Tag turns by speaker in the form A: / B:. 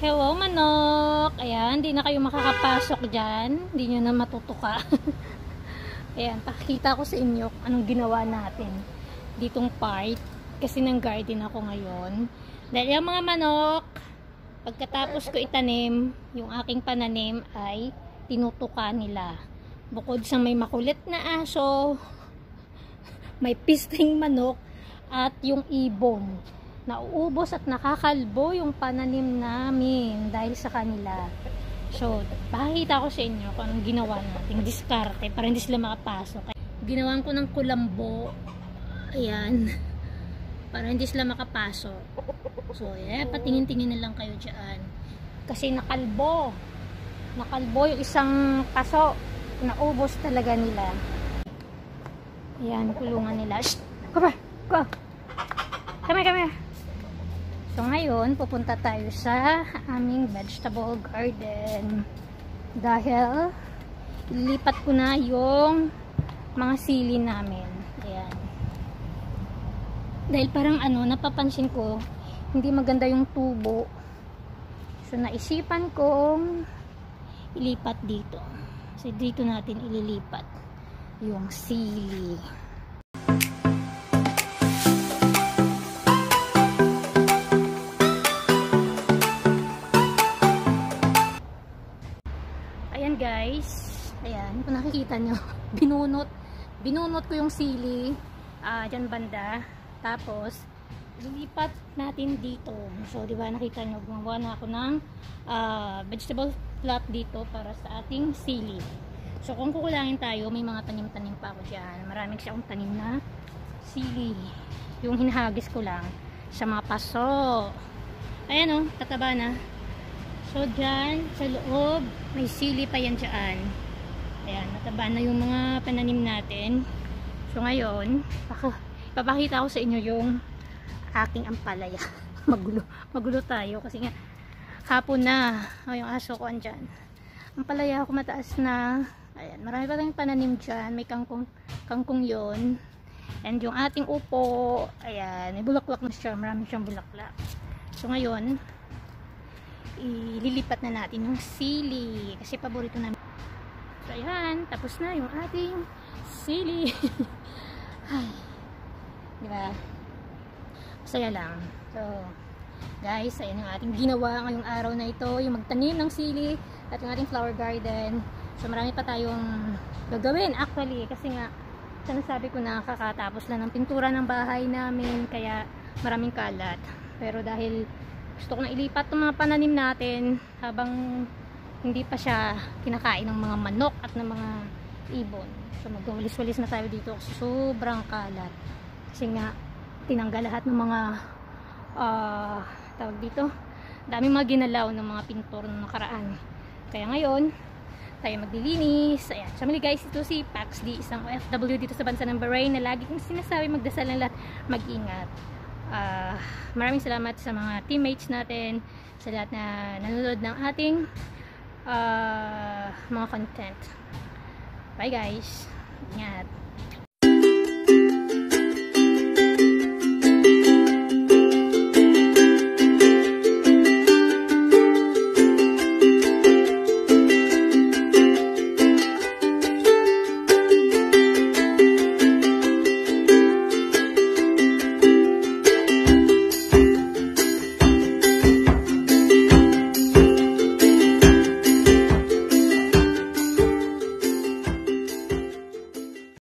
A: Hello, manok! Ayan, hindi na kayo makakapasok dyan. Hindi nyo na matutuka. Ayan, pakikita ko sa inyo anong ginawa natin ditong part. Kasi ng garden ako ngayon. Dahil yung mga manok, pagkatapos ko itanim, yung aking pananim ay tinutuka nila. Bukod sa may makulit na aso, may pisting manok, at yung ibon. Nauubos at nakakalbo yung pananim namin dahil sa kanila. So, pakikita ko sa inyo kung anong ginawa natin. Diskarte para hindi sila makapasok. Ginawan ko ng kulambo. Ayan. Para hindi sila makapasok. So, ayan. Patingin-tingin na lang kayo dyan. Kasi nakalbo. Nakalbo yung isang paso. Naubos talaga nila. Ayan, kulungan nila. Shh! Come here! Go! Come here! So ngayon, pupunta tayo sa aming vegetable garden. Dahil, ilipat ko na yung mga sili namin. Ayan. Dahil parang napapansin ko, hindi maganda yung tubo. So naisipan kong ilipat dito. So dito natin ililipat yung sili. Ayan guys, ayan, kung nakikita nyo, binunot ko yung sili dyan banda, tapos lilipat natin dito. So diba nakita nyo, gumawa na ako ng vegetable plot dito para sa ating sili. So kung kukulangin tayo, may mga tanim-tanim pa ako dyan. Maraming siya akong tanim na sili, yung hinahagis ko lang sa mga paso. Ayan o, tataba na. So, dyan, sa loob, may sili pa yan dyan. Ayan, nataba na yung mga pananim natin. So, ngayon, papakita ko sa inyo yung aking ampalaya. Magulo tayo kasi nga, hapon na. O, yung aso ko andyan. Ampalaya ako mataas na. Ayan, marami pa tayong pananim dyan. May kangkong yon. And yung ating upo, ayan, may bulaklak na siya. Marami siyang bulaklak. So, ngayon, ililipat na natin yung sili kasi paborito namin. So ayan, tapos na yung ating sili. Ay, diba? Masaya lang. So guys, ayan ang ating ginawa ngayong araw na ito, yung magtanim ng sili at yung ating flower garden. So marami pa tayong gagawin actually kasi nga sinasabi ko na kakatapos lang ng pintura ng bahay namin kaya maraming kalat. Pero dahil gusto ko na ilipat ng mga pananim natin habang hindi pa siya kinakain ng mga manok at ng mga ibon. So magwalis-walis na tayo dito kasi sobrang kalat. Kasi nga tinanggal lahat ng mga tawag dito, daming mga ginalaw ng mga pintor ng nakaraan. Kaya ngayon tayo maglilinis. Ayan. So mali guys, ito si Pax D, isang OFW dito sa bansa ng Bahrain na lagi kong sinasabi magdasal ng lahat, mag-ingat. Maraming salamat sa mga teammates natin, sa lahat na nanonood ng ating mga content. Bye guys, ingat.